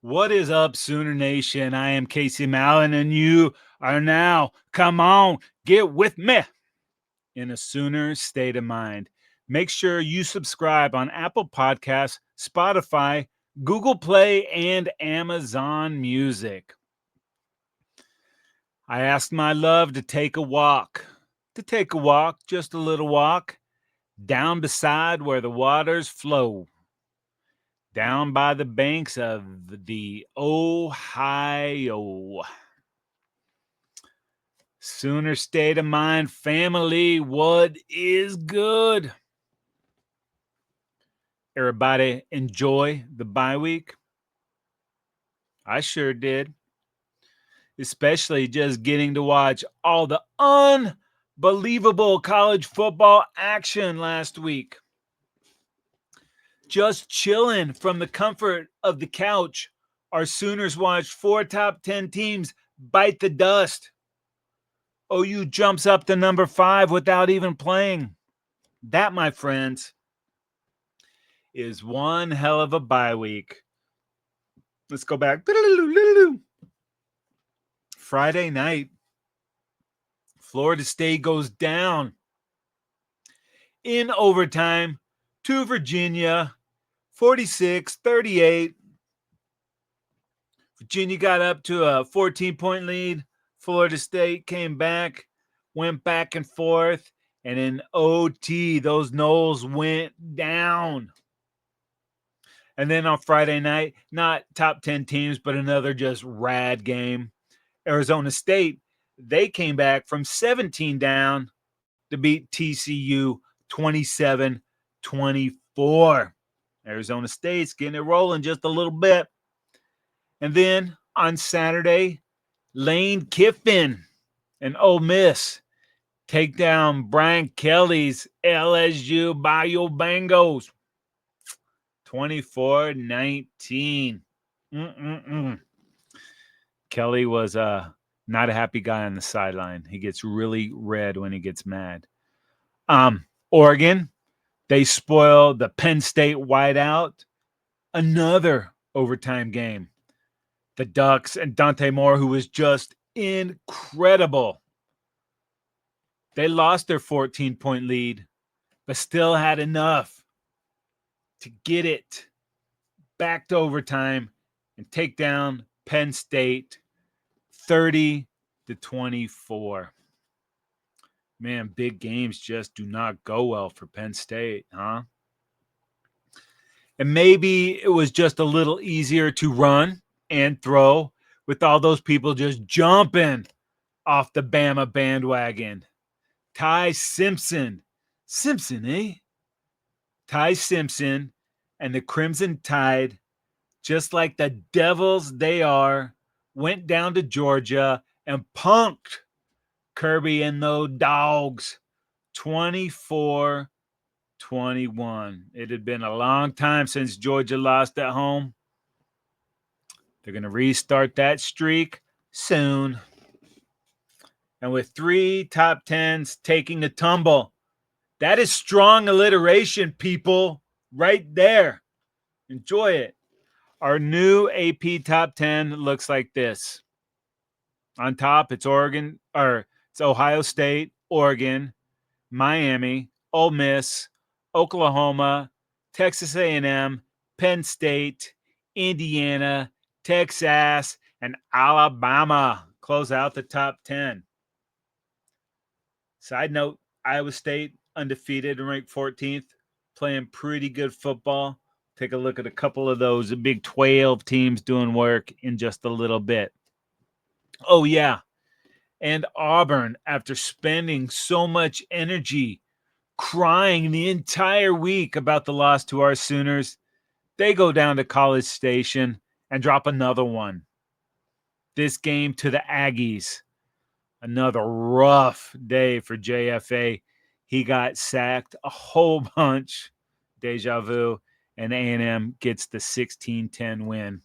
What is up, Sooner Nation? I am Casey Mallon, and you are now, come on, get with me in a Sooner state of mind. Make sure you subscribe on Apple Podcasts, Spotify, Google Play, and Amazon Music. I asked my love to take a walk, just a little walk, down beside where the waters flow, down by the banks of the Ohio. Sooner state of mind, family, what is good? Everybody enjoy the bye week? I sure did. Especially just getting to watch all the unbelievable college football action last week. Just chilling from the comfort of the couch, our Sooners watched 4 top 10 teams bite the dust. OU jumps up to number 5 without even playing. That, my friends, is one hell of a bye week. Let's go back. Friday night, Florida State goes down in overtime to Virginia, 46-38. Virginia got up to a 14-point lead. Florida State came back, went back and forth, and in OT, those Noles went down. And then on Friday night, not top 10 teams, but another just rad game. Arizona State, they came back from 17 down to beat TCU 27-24. Arizona State's getting it rolling just a little bit. And then on Saturday, Lane Kiffin and Ole Miss take down Brian Kelly's LSU Bayou Bengals 24-19. Kelly was not a happy guy on the sideline. He gets really red when he gets mad. Oregon, they spoil the Penn State whiteout. Another overtime game. The Ducks and Dante Moore, who was just incredible. They lost their 14-point lead, but still had enough to get it back to overtime and take down Penn State 30-24. Man, big games just do not go well for Penn State, huh? And maybe it was just a little easier to run and throw with all those people just jumping off the Bama bandwagon. Ty Simpson, Ty Simpson and the Crimson Tide, just like the devils they are, went down to Georgia and punked Kirby and those dogs 24-21. It had been a long time since Georgia lost at home. They're going to restart that streak soon. And with 3 top 10s taking a tumble, that is strong alliteration, people, right there. Enjoy it. Our new AP top 10 looks like this. On top, it's Ohio State, Oregon, Miami, Ole Miss, Oklahoma, Texas A&M, Penn State, Indiana, Texas, and Alabama close out the top 10. Side note, Iowa State undefeated and ranked 14th, playing pretty good football. Take a look at a couple of those Big 12 teams doing work in just a little bit. Oh, yeah. And Auburn, after spending so much energy crying the entire week about the loss to our Sooners, they go down to College Station and drop another one. This game to the Aggies. Another rough day for JFA. He got sacked a whole bunch. Deja vu. And A&M gets the 16-10 win.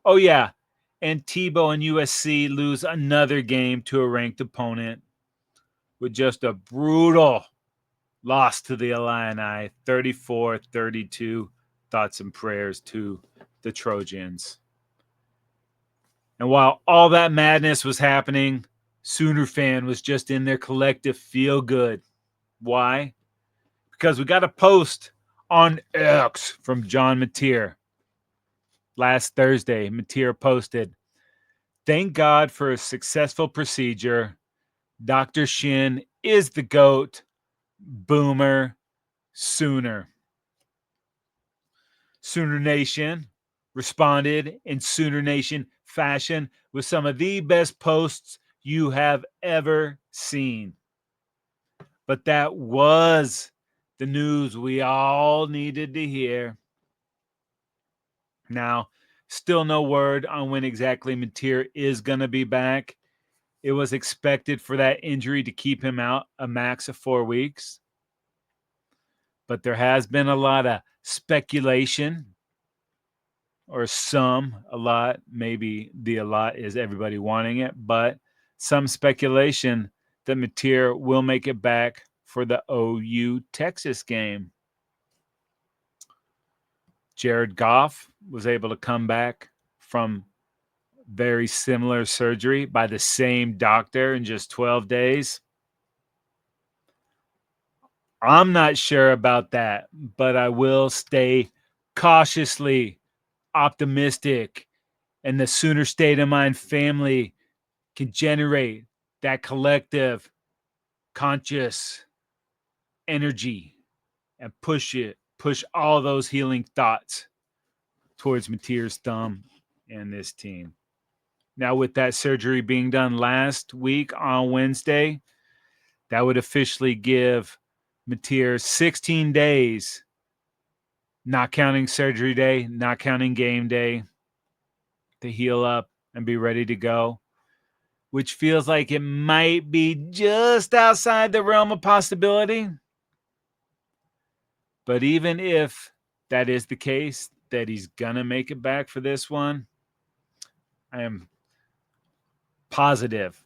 Oh, yeah. And Tebow and USC lose another game to a ranked opponent with just a brutal loss to the Illini, 34-32. Thoughts and prayers to the Trojans. And while all that madness was happening, Sooner fan was just in their collective feel good. Why? Because we got a post on X from John Mateer. Last Thursday, Mateer posted, "Thank God for a successful procedure. Dr. Shin is the GOAT. Boomer Sooner." Sooner Nation responded in Sooner Nation fashion with some of the best posts you have ever seen. But that was the news we all needed to hear. Now, still no word on when exactly Mateer is going to be back. It was expected for that injury to keep him out a max of 4 weeks. But there has been a lot of speculation, or a lot. Maybe a lot is everybody wanting it, but some speculation that Mateer will make it back for the OU Texas game. Jared Goff was able to come back from very similar surgery by the same doctor in just 12 days. I'm not sure about that, but I will stay cautiously optimistic, and the Sooner State of Mind family can generate that collective conscious energy and push all those healing thoughts towards Mateer's thumb and this team. Now, with that surgery being done last week on Wednesday, that would officially give Mateer 16 days, not counting surgery day, not counting game day, to heal up and be ready to go, which feels like it might be just outside the realm of possibility. But even if that is the case, that he's going to make it back for this one, I am positive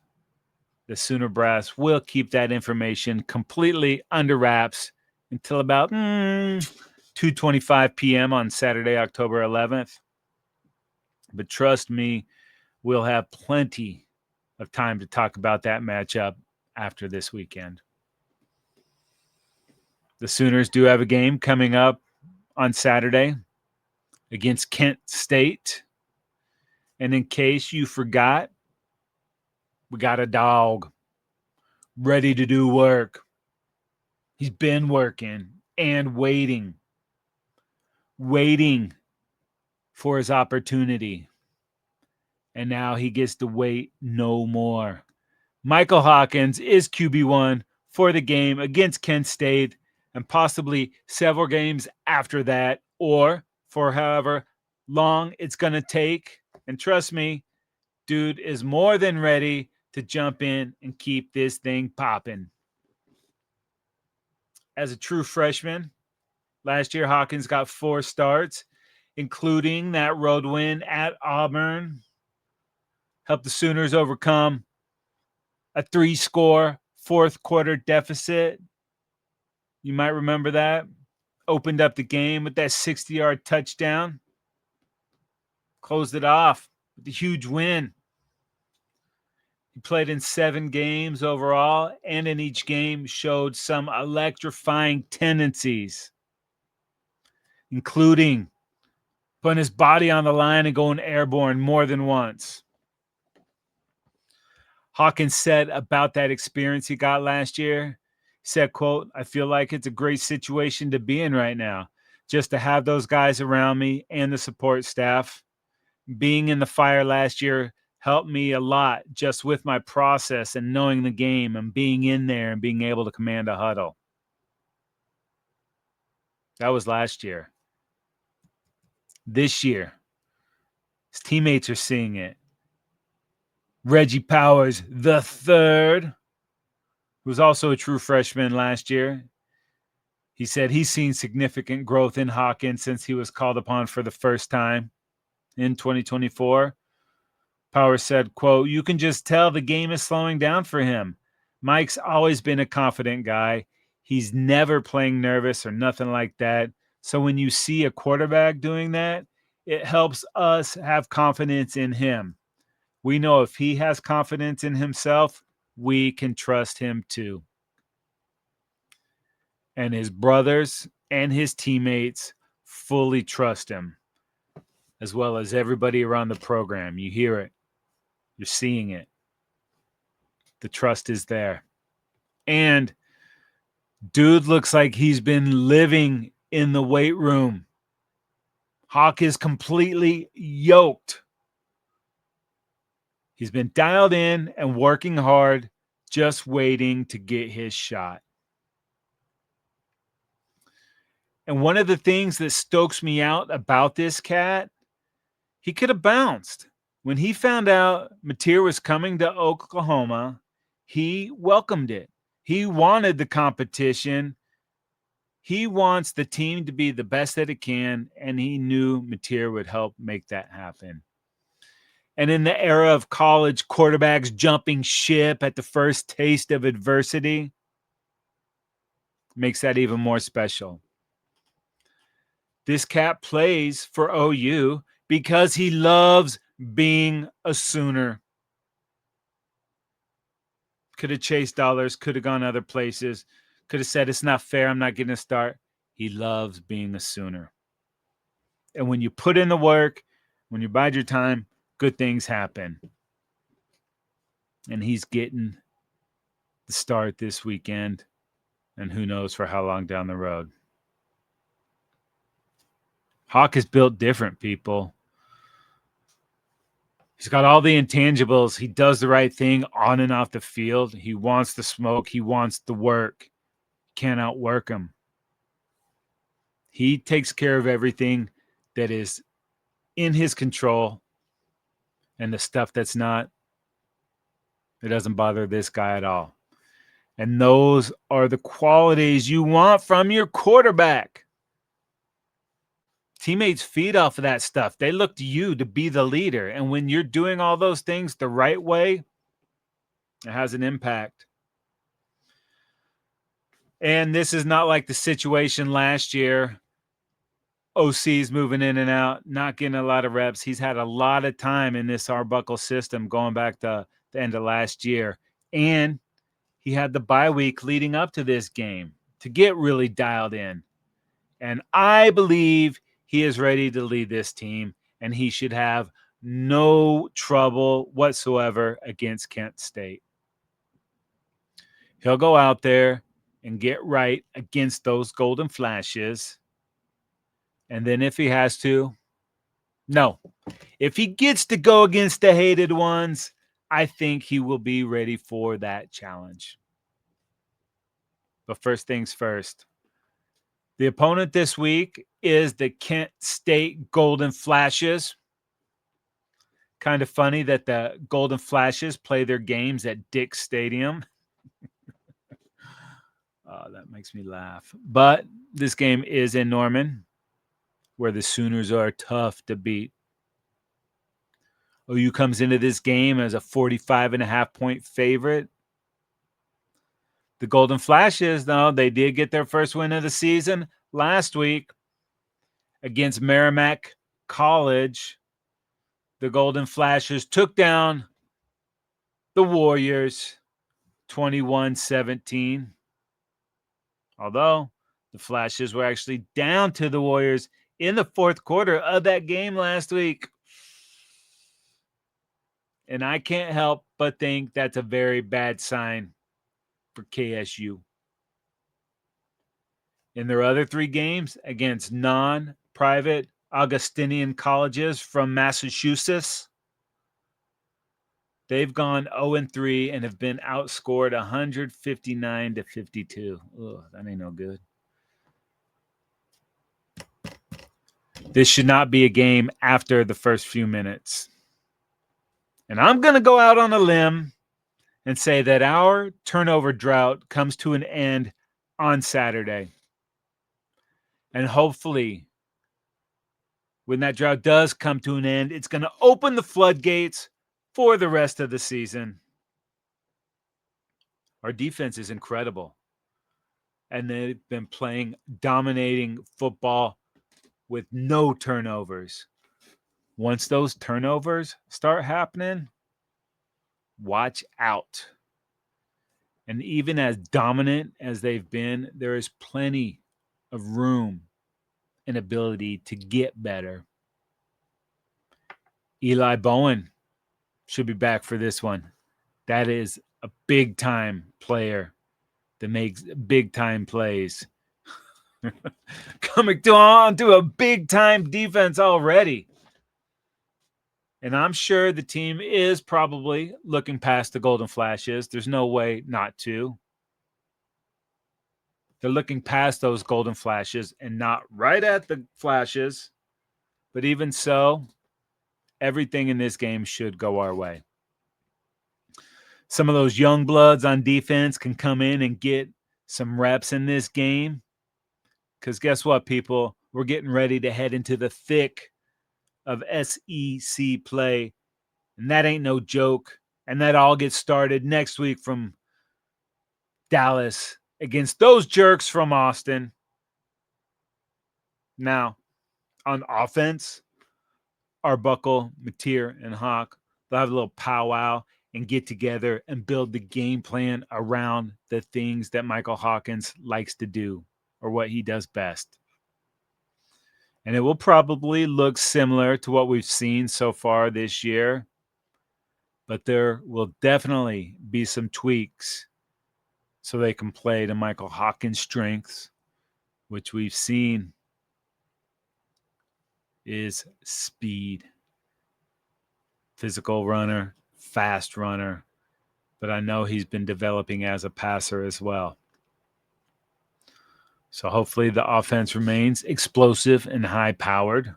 the Sooner Brass will keep that information completely under wraps until about 2:25 p.m. on Saturday, October 11th. But trust me, we'll have plenty of time to talk about that matchup after this weekend. The Sooners do have a game coming up on Saturday against Kent State. And in case you forgot, we got a dog ready to do work. He's been working and waiting for his opportunity. And now he gets to wait no more. Michael Hawkins is QB1 for the game against Kent State and possibly several games after that, or for however long it's going to take. And trust me, dude is more than ready to jump in and keep this thing popping. As a true freshman, last year Hawkins got 4 starts, including that road win at Auburn. Helped the Sooners overcome a 3-score fourth quarter deficit. You might remember that. Opened up the game with that 60-yard touchdown. Closed it off with a huge win. He played in 7 games overall, and in each game showed some electrifying tendencies, including putting his body on the line and going airborne more than once. Hawkins said about that experience he got last year, he said, quote, "I feel like it's a great situation to be in right now, just to have those guys around me and the support staff. Being in the fire last year helped me a lot just with my process and knowing the game and being in there and being able to command a huddle." That was last year. This year, his teammates are seeing it. Reggie Powers the third, who was also a true freshman last year, he said he's seen significant growth in Hawkins since he was called upon for the first time in 2024. Powers said, quote, "You can just tell the game is slowing down for him. Mike's always been a confident guy. He's never playing nervous or nothing like that. So when you see a quarterback doing that, It helps us have confidence in him. We know if he has confidence in himself, we can trust him too. And his brothers and his teammates fully trust him, as well as everybody around the program. You hear it. You're seeing it. The trust is there. And dude looks like he's been living in the weight room. Hawk is completely yoked. He's been dialed in and working hard, just waiting to get his shot. And one of the things that stokes me out about this cat, he could have bounced. When he found out Mateer was coming to Oklahoma, he welcomed it. He wanted the competition. He wants the team to be the best that it can, and he knew Mateer would help make that happen. And in the era of college quarterbacks jumping ship at the first taste of adversity, makes that even more special. This cat plays for OU because he loves being a Sooner. Could have chased dollars, could have gone other places, could have said, it's not fair, I'm not getting a start. He loves being a Sooner. And when you put in the work, when you bide your time, good things happen. And he's getting the start this weekend, and who knows for how long down the road. Hawk is built different, people. He's got all the intangibles. He does the right thing on and off the field. He wants the smoke. He wants the work. Can't outwork him. He takes care of everything that is in his control, and the stuff that's not, it doesn't bother this guy at all. And those are the qualities you want from your quarterback. Teammates feed off of that stuff. They look to you to be the leader. And when you're doing all those things the right way, it has an impact. And this is not like the situation last year. OC's moving in and out, not getting a lot of reps. He's had a lot of time in this Arbuckle system going back to the end of last year. And he had the bye week leading up to this game to get really dialed in. And I believe he is ready to lead this team, and he should have no trouble whatsoever against Kent State. He'll go out there and get right against those Golden Flashes. And then if he has to, no. If he gets to go against the hated ones, I think he will be ready for that challenge. But first things first. The opponent this week is the Kent State Golden Flashes. Kind of funny that the Golden Flashes play their games at Dick's Stadium. That makes me laugh. But this game is in Norman, where the Sooners are tough to beat. OU comes into this game as a 45.5-point favorite. The Golden Flashes, though, they did get their first win of the season last week against Merrimack College. The Golden Flashes took down the Warriors 21-17. Although the Flashes were actually down to the Warriors in the fourth quarter of that game last week. And I can't help but think that's a very bad sign for KSU. In their other three games against non-private Augustinian colleges from Massachusetts, they've gone 0-3 and have been outscored 159-52. Ugh, that ain't no good. This should not be a game after the first few minutes. And I'm going to go out on a limb and say that our turnover drought comes to an end on Saturday. And hopefully, when that drought does come to an end, it's going to open the floodgates for the rest of the season. Our defense is incredible. And they've been playing dominating football with no turnovers. Once those turnovers start happening, watch out. And even as dominant as they've been, there is plenty of room and ability to get better. Eli Bowen should be back for this one. That is a big-time player that makes big-time plays. Coming on to a big-time defense already. And I'm sure the team is probably looking past the golden flashes. There's no way not to. They're looking past those golden flashes and not right at the flashes. But even so, everything in this game should go our way. Some of those young bloods on defense can come in and get some reps in this game. Because guess what, people? We're getting ready to head into the thick of SEC play. And that ain't no joke. And that all gets started next week from Dallas against those jerks from Austin. Now, on offense, Arbuckle, Mateer, and Hawk, they'll have a little powwow and get together and build the game plan around the things that Michael Hawkins likes to do or what he does best. And it will probably look similar to what we've seen so far this year, but there will definitely be some tweaks so they can play to Michael Hawkins' strengths, which we've seen is speed. Physical runner, fast runner, but I know he's been developing as a passer as well. So hopefully the offense remains explosive and high-powered.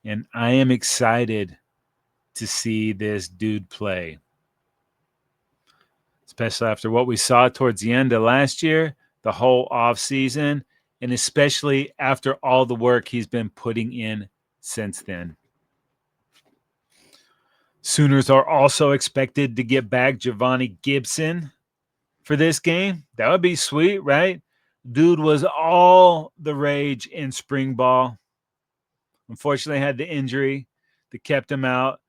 And I am excited to see this dude play, especially after what we saw towards the end of last year, the whole offseason, and especially after all the work he's been putting in since then. Sooners are also expected to get back Giovanni Gibson for this game. That would be sweet, right? Dude was all the rage in spring ball. Unfortunately, had the injury that kept him out,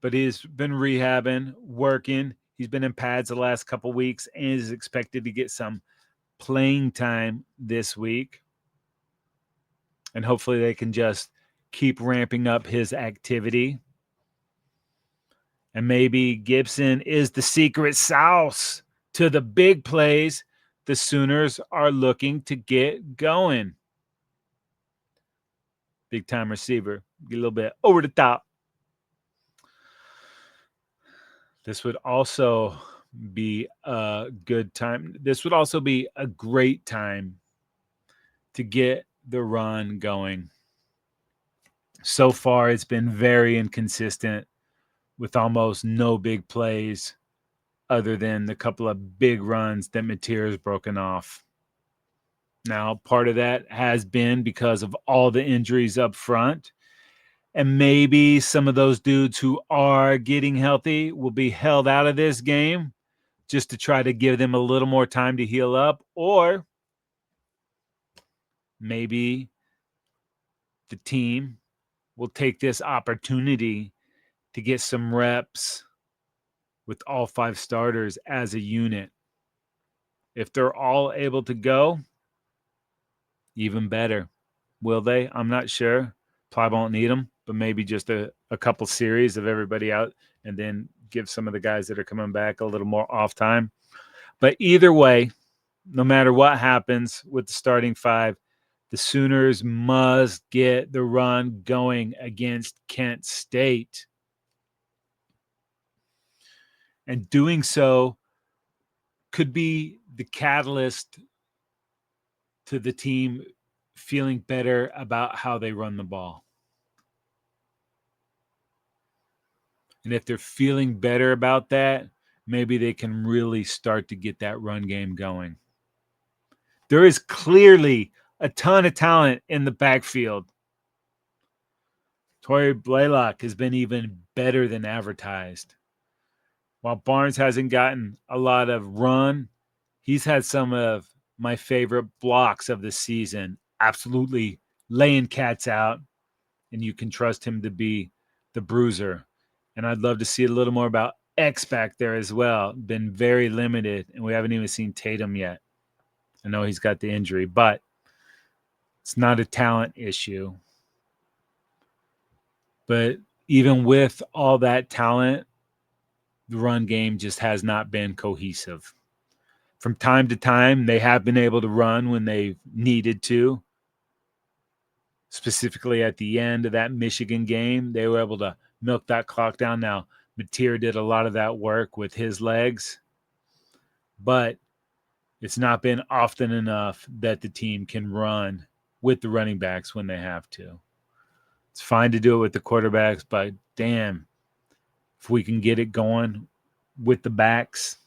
but he's been rehabbing, working. He's been in pads the last couple weeks and is expected to get some playing time this week. And hopefully they can just keep ramping up his activity. And maybe Gibson is the secret sauce to the big plays the Sooners are looking to get going. Big time receiver. Get a little bit over the top. This would also be a good time. This would also be a great time to get the run going. So far, it's been very inconsistent with almost no big plays other than the couple of big runs that Mateer has broken off. Now, part of that has been because of all the injuries up front. And maybe some of those dudes who are getting healthy will be held out of this game just to try to give them a little more time to heal up. Or maybe the team will take this opportunity to get some reps with all 5 starters as a unit. If they're all able to go, even better. Will they? I'm not sure. Probably won't need them, but maybe just a couple series of everybody out and then give some of the guys that are coming back a little more off time. But either way, no matter what happens with the starting 5, the Sooners must get the run going against Kent State. And doing so could be the catalyst to the team feeling better about how they run the ball. And if they're feeling better about that, maybe they can really start to get that run game going. There is clearly a ton of talent in the backfield. Torrey Blaylock has been even better than advertised. While Barnes hasn't gotten a lot of run, he's had some of my favorite blocks of the season, absolutely laying cats out and you can trust him to be the bruiser. And I'd love to see a little more about X back there as well. Been very limited, and we haven't even seen Tatum yet. I know he's got the injury, but it's not a talent issue. But even with all that talent, the run game just has not been cohesive. From time to time, they have been able to run when they needed to. Specifically at the end of that Michigan game, they were able to milk that clock down. Now, Mateer did a lot of that work with his legs, but it's not been often enough that the team can run with the running backs when they have to. It's fine to do it with the quarterbacks, but damn, if we can get it going with the backs,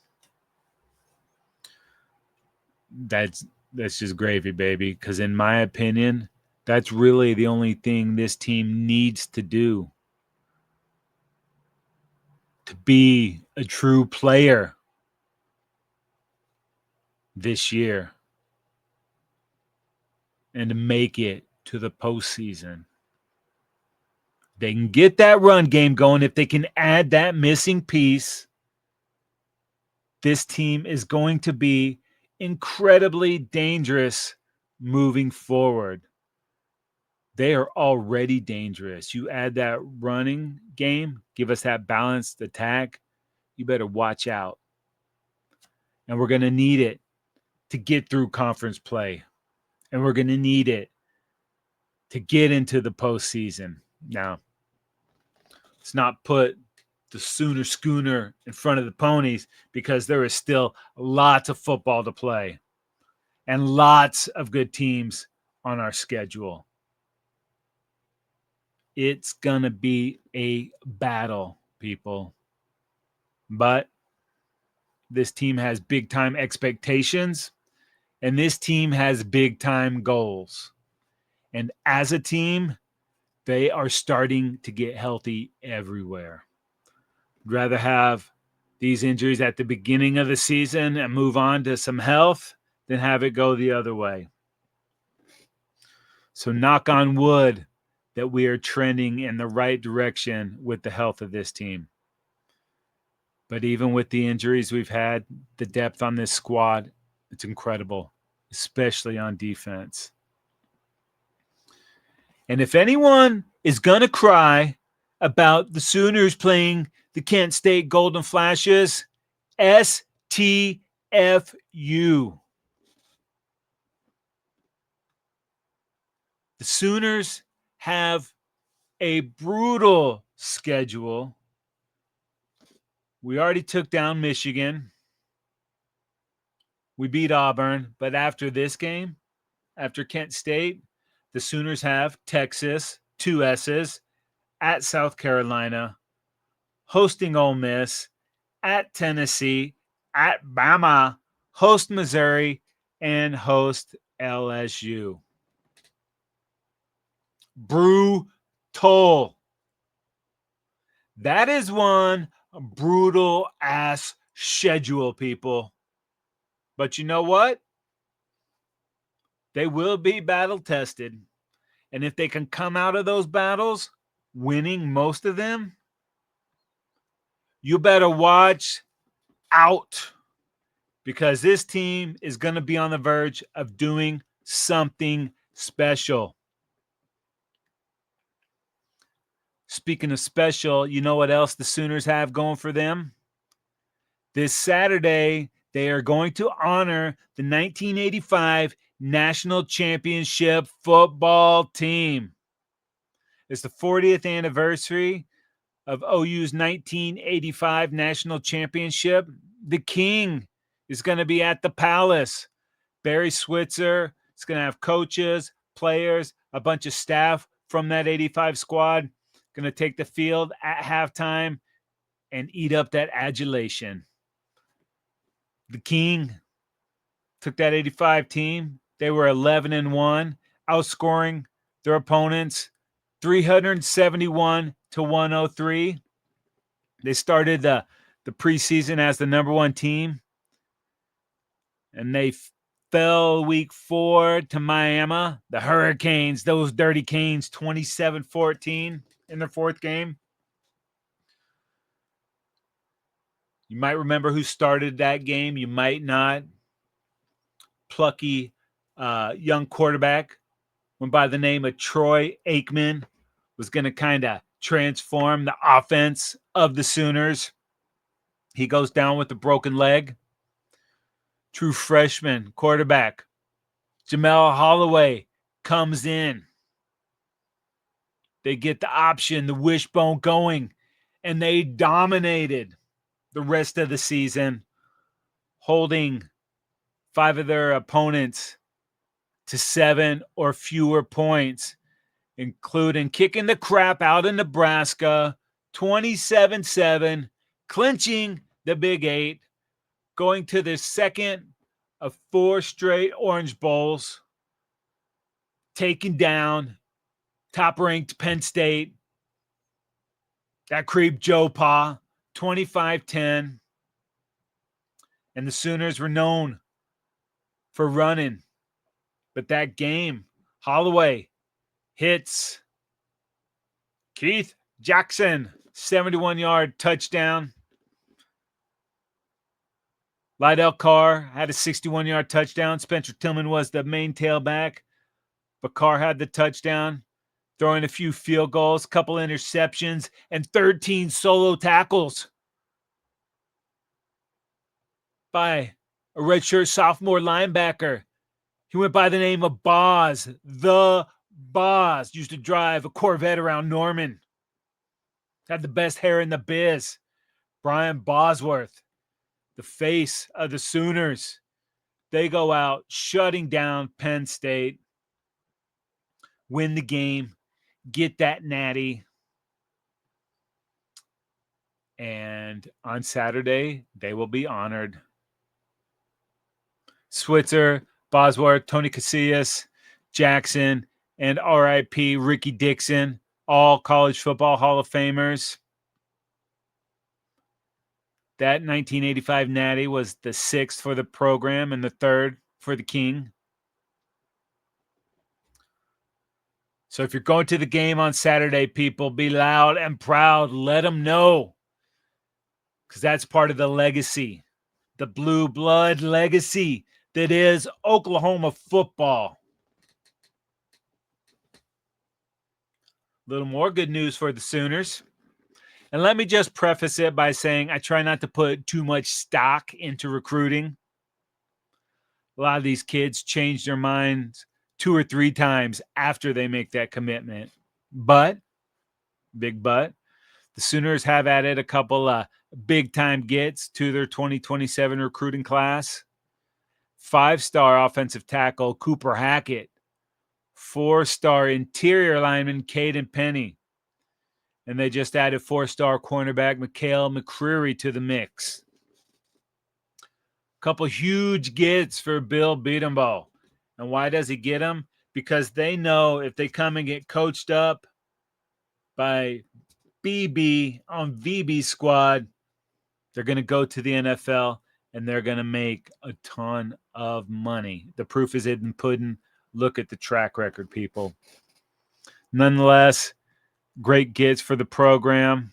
that's just gravy, baby. Because in my opinion, that's really the only thing this team needs to do to be a true player this year and to make it to the postseason. They can get that run game going. If they can add that missing piece, this team is going to be incredibly dangerous moving forward. They are already dangerous. You add that running game, give us that balanced attack, you better watch out. And we're going to need it to get through conference play. And we're going to need it to get into the postseason. Now, let's not put the Sooner schooner in front of the ponies, because there is still lots of football to play and lots of good teams on our schedule. It's going to be a battle, people. But this team has big-time expectations, and this team has big-time goals. And as a team, they are starting to get healthy everywhere. I'd rather have these injuries at the beginning of the season and move on to some health than have it go the other way. So knock on wood that we are trending in the right direction with the health of this team. But even with the injuries we've had, the depth on this squad, it's incredible, especially on defense. And if anyone is going to cry about the Sooners playing the Kent State Golden Flashes, STFU. The Sooners have a brutal schedule. We already took down Michigan. We beat Auburn. But after this game, after Kent State, the Sooners have Texas, 2 S's, at South Carolina, hosting Ole Miss, at Tennessee, at Bama, host Missouri, and host LSU. Brutal. That is one brutal ass schedule, people. But you know what? They will be battle tested. And if they can come out of those battles winning most of them, you better watch out, because this team is going to be on the verge of doing something special. Speaking of special, you know what else the Sooners have going for them? This Saturday, they are going to honor the 1985 National Championship football team. It's the 40th anniversary of OU's 1985 National Championship. The King is going to be at the Palace. Barry Switzer is going to have coaches, players, a bunch of staff from that 85 squad going to take the field at halftime and eat up that adulation. The King took that 85 team. They were 11-1, outscoring their opponents 371 to 103. They started the preseason as the number 1 team, and they fell week 4 to Miami. The Hurricanes, those dirty Canes, 27-14 in their fourth game. You might remember who started that game. You might not. Plucky young quarterback went by the name of Troy Aikman, was going to kind of transform the offense of the Sooners. He goes down with a broken leg. True freshman quarterback Jamel Holloway comes in. They get the option, the wishbone going, and they dominated the rest of the season, holding 5 of their opponents to 7 or fewer points, including kicking the crap out of Nebraska, 27-7, clinching the Big 8, going to their second of 4 straight Orange Bowls, taking down top-ranked Penn State, that creep Joe Pa, 25-10. And the Sooners were known for running. But that game, Holloway hits Keith Jackson, 71-yard touchdown. Lydell Carr had a 61-yard touchdown. Spencer Tillman was the main tailback, but Carr had the touchdown, throwing a few field goals, couple interceptions, and 13 solo tackles by a redshirt sophomore linebacker. He went by the name of Boz. The Boz used to drive a Corvette around Norman. Had the best hair in the biz. Brian Bosworth, the face of the Sooners. They go out shutting down Penn State, win the game, get that natty. And on Saturday, they will be honored. Switzer, Bosworth, Tony Casillas, Jackson, and RIP Ricky Dixon, all college football Hall of Famers. That 1985 Natty was the 6th for the program and the 3rd for the King. So if you're going to the game on Saturday, people, be loud and proud. Let them know, because that's part of the legacy, the blue blood legacy that is Oklahoma football. A little more good news for the Sooners. And let me just preface it by saying I try not to put too much stock into recruiting. A lot of these kids change their minds 2 or 3 times after they make that commitment. But, big but, the Sooners have added a couple of big-time gets to their 2027 recruiting class. 5-star offensive tackle Cooper Hackett. 4-star interior lineman Caden Penny. And they just added 4-star cornerback Mikhail McCreary to the mix. Couple huge gets for Bill Beatenbaugh. And why does he get them? Because they know if they come and get coached up by BB on VB squad, they're going to go to the NFL and they're going to make a ton of money. The proof is in the pudding. Look at the track record, people. Nonetheless, great gets for the program.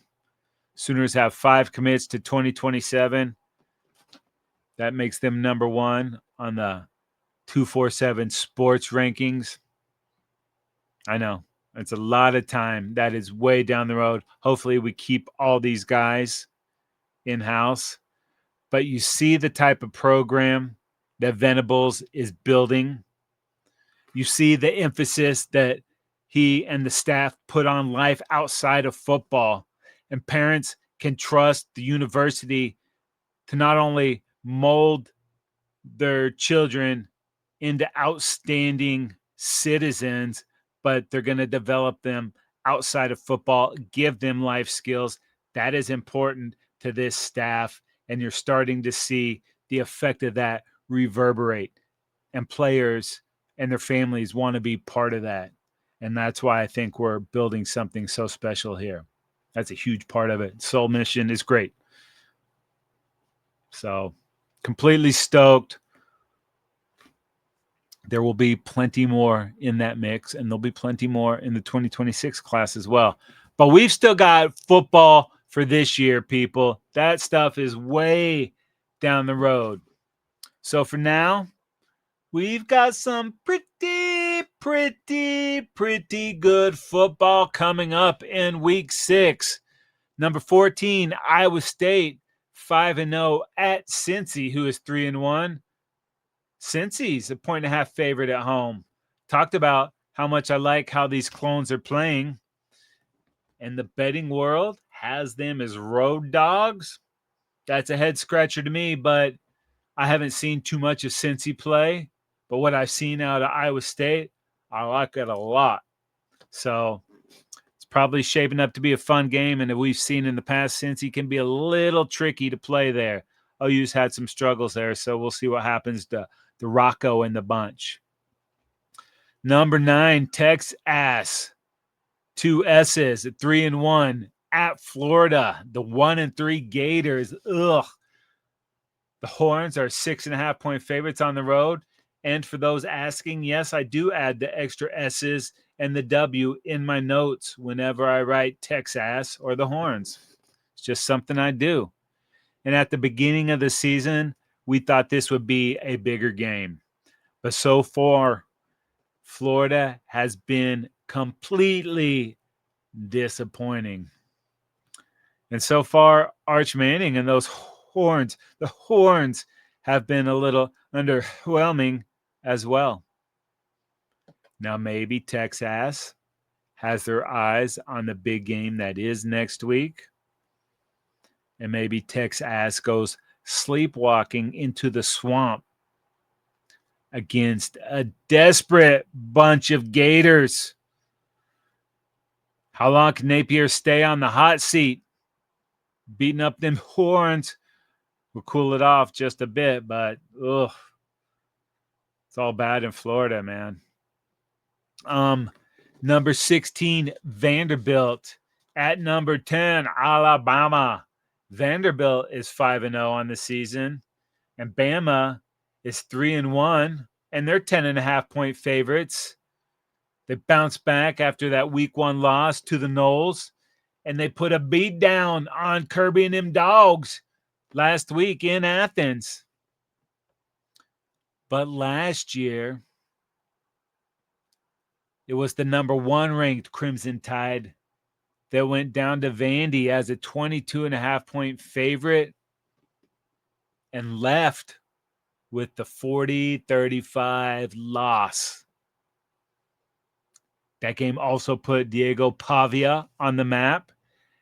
Sooners have 5 commits to 2027. That makes them number 1 on the 247 sports rankings. I know. It's a lot of time. That is way down the road. Hopefully we keep all these guys in-house. But you see the type of program that Venables is building. You see the emphasis that he and the staff put on life outside of football. And parents can trust the university to not only mold their children into outstanding citizens, but they're going to develop them outside of football, give them life skills. That is important to this staff, and you're starting to see the effect of that reverberate. And players and their families want to be part of that. And that's why I think we're building something so special here. That's a huge part of it. Soul Mission is great. So completely stoked. there will be plenty more in that mix, and there'll be plenty more in the 2026 class as well. But we've still got football for this year, people. That stuff is way down the road. So for now, we've got some pretty good football coming up in week 6. Number 14, Iowa State, 5-0 at Cincy, who is 3-1. Cincy's a 1.5 favorite at home. Talked about how much I like how these clones are playing. And the betting world has them as road dogs. That's a head scratcher to me, but I haven't seen too much of Cincy play. But what I've seen out of Iowa State, I like it a lot. So it's probably shaping up to be a fun game. And we've seen in the past, Cincy can be a little tricky to play there. OU's had some struggles there, so we'll see what happens to the Rocco and the bunch. Number 9, Texas. 2 S's at 3-1 at Florida. The 1-3 Gators. Ugh. The Horns are 6.5-point favorites on the road. And for those asking, yes, I do add the extra S's and the W in my notes whenever I write Texas or the Horns. It's just something I do. And at the beginning of the season, we thought this would be a bigger game. But so far, Florida has been completely disappointing. And so far, Arch Manning and those Horns, the Horns have been a little underwhelming as well. Now, maybe Texas has their eyes on the big game that is next week. And maybe Texas goes sleepwalking into the swamp against a desperate bunch of Gators. How long can Napier stay on the hot seat? Beating up them Horns will cool it off just a bit, but ugh, it's all bad in Florida, man. Number 16, Vanderbilt at number 10, Alabama. Vanderbilt is 5-0 on the season, and Bama is 3-1, and they're 10.5-point favorites. They bounced back after that week 1 loss to the Noles, and they put a beat down on Kirby and them dogs last week in Athens. But last year, it was the number 1 ranked Crimson Tide that went down to Vandy as a 22.5-point favorite and left with the 40-35 loss. That game also put Diego Pavia on the map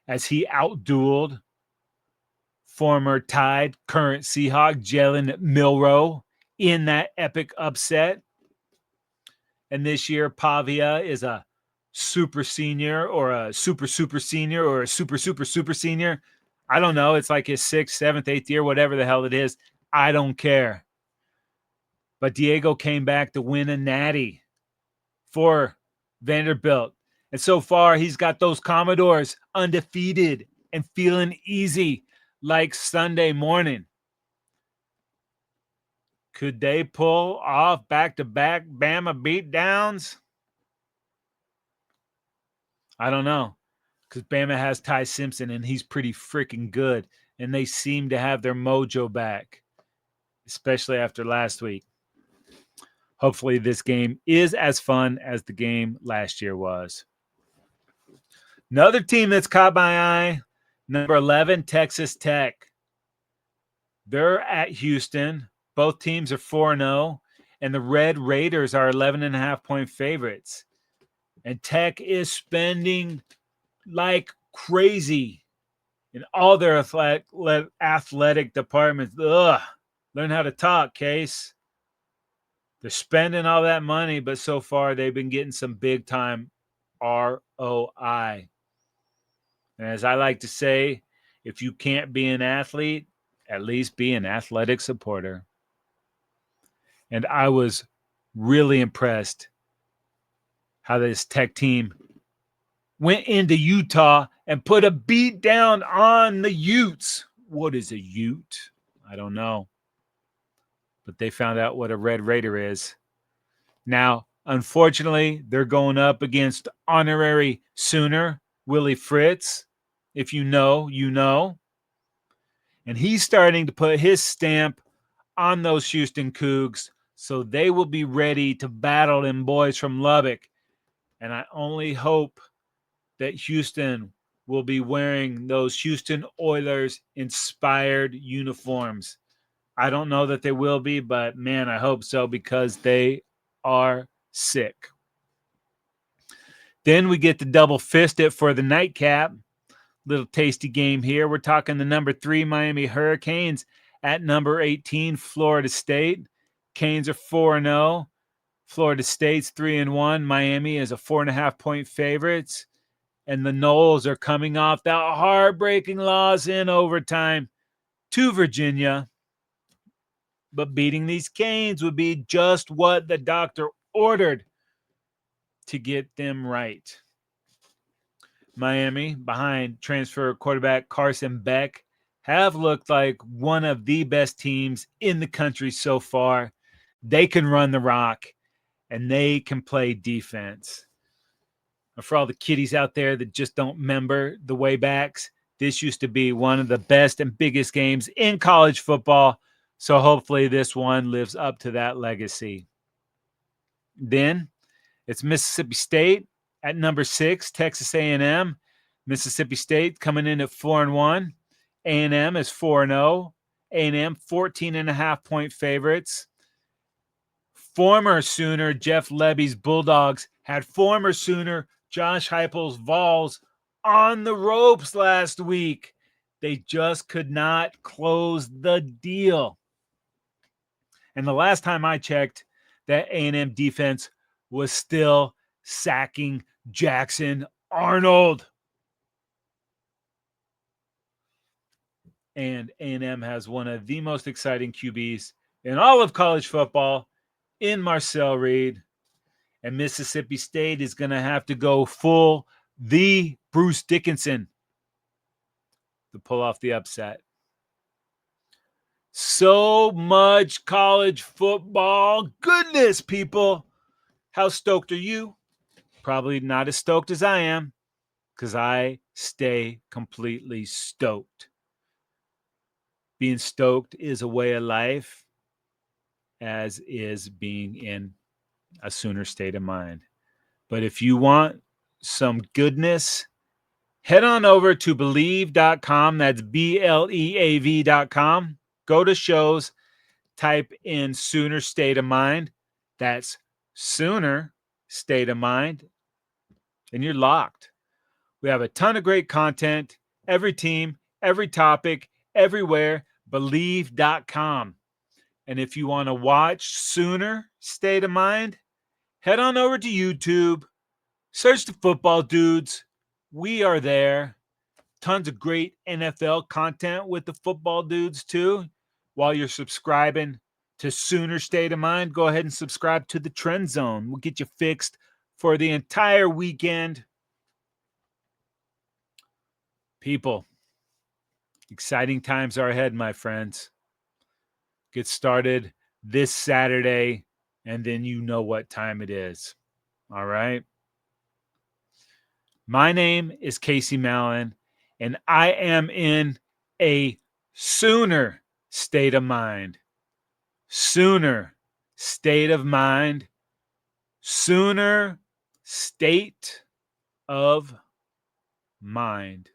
as he outdueled former Tide, current Seahawk, Jalen Milroe in that epic upset. And this year, Pavia is a super senior or a super senior or a super senior. I don't know. It's like his 6th, 7th, 8th year, whatever the hell it is. I don't care. But Diego came back to win a natty for Vanderbilt. And so far, he's got those Commodores undefeated and feeling easy like Sunday morning. Could they pull off back-to-back Bama beatdowns? I don't know, because Bama has Ty Simpson, and he's pretty freaking good, and they seem to have their mojo back, especially after last week. Hopefully this game is as fun as the game last year was. Another team that's caught my eye, number 11, Texas Tech. They're at Houston. Both teams are 4-0, and the Red Raiders are 11.5-point favorites. And Tech is spending like crazy in all their athletic departments. Ugh, learn how to talk, Case. They're spending all that money, but so far they've been getting some big-time ROI. And as I like to say, if you can't be an athlete, at least be an athletic supporter. And I was really impressed how this Tech team went into Utah and put a beat down on the Utes. What is a Ute? I don't know. But they found out what a Red Raider is. Now, unfortunately, they're going up against honorary Sooner, Willie Fritz. If you know, you know. And he's starting to put his stamp on those Houston Cougs, so they will be ready to battle them boys from Lubbock. And I only hope that Houston will be wearing those Houston Oilers inspired uniforms. I don't know that they will be, but man, I hope so because they are sick. Then we get to double fist it for the nightcap. Little tasty game here. We're talking the number 3 Miami Hurricanes at number 18 Florida State. Canes are 4-0. Florida State's 3-1. Miami is a 4.5-point favorites. And the Noles are coming off that heartbreaking loss in overtime to Virginia. But beating these Canes would be just what the doctor ordered to get them right. Miami, behind transfer quarterback Carson Beck, have looked like one of the best teams in the country so far. They can run the rock, and they can play defense. For all the kiddies out there that just don't remember the way backs, this used to be one of the best and biggest games in college football. So hopefully this one lives up to that legacy. Then it's Mississippi State at number 6, Texas A&M. Mississippi State coming in at 4-1. A&M is 4-0. A&M 14.5-point favorites. Former Sooner Jeff Lebby's Bulldogs had former Sooner Josh Heupel's Vols on the ropes last week. They just could not close the deal. And the last time I checked, that A&M defense was still sacking Jackson Arnold. And A&M has one of the most exciting QBs in all of college football in Marcel Reed. And Mississippi State is going to have to go full the Bruce Dickinson to pull off the upset. So much college football goodness, people. How stoked are you? Probably not as stoked as I am, because I stay completely stoked. Being stoked is a way of life, as is being in a Sooner state of mind. But if you want some goodness, head on over to Believe.com. That's BLEAV.com. Go to shows, type in Sooner State of Mind. That's Sooner State of Mind. And you're locked. We have a ton of great content. Every team, every topic, everywhere. Believe.com. And if you want to watch Sooner State of Mind, head on over to YouTube. Search the Football Dudes. We are there. Tons of great NFL content with the Football Dudes, too. While you're subscribing to Sooner State of Mind, go ahead and subscribe to the Trend Zone. We'll get you fixed for the entire weekend. People, exciting times are ahead, my friends. Get started this Saturday, and then you know what time it is. All right? My name is Casey Mallon, and I am in a Sooner state of mind. Sooner state of mind. Sooner state of mind.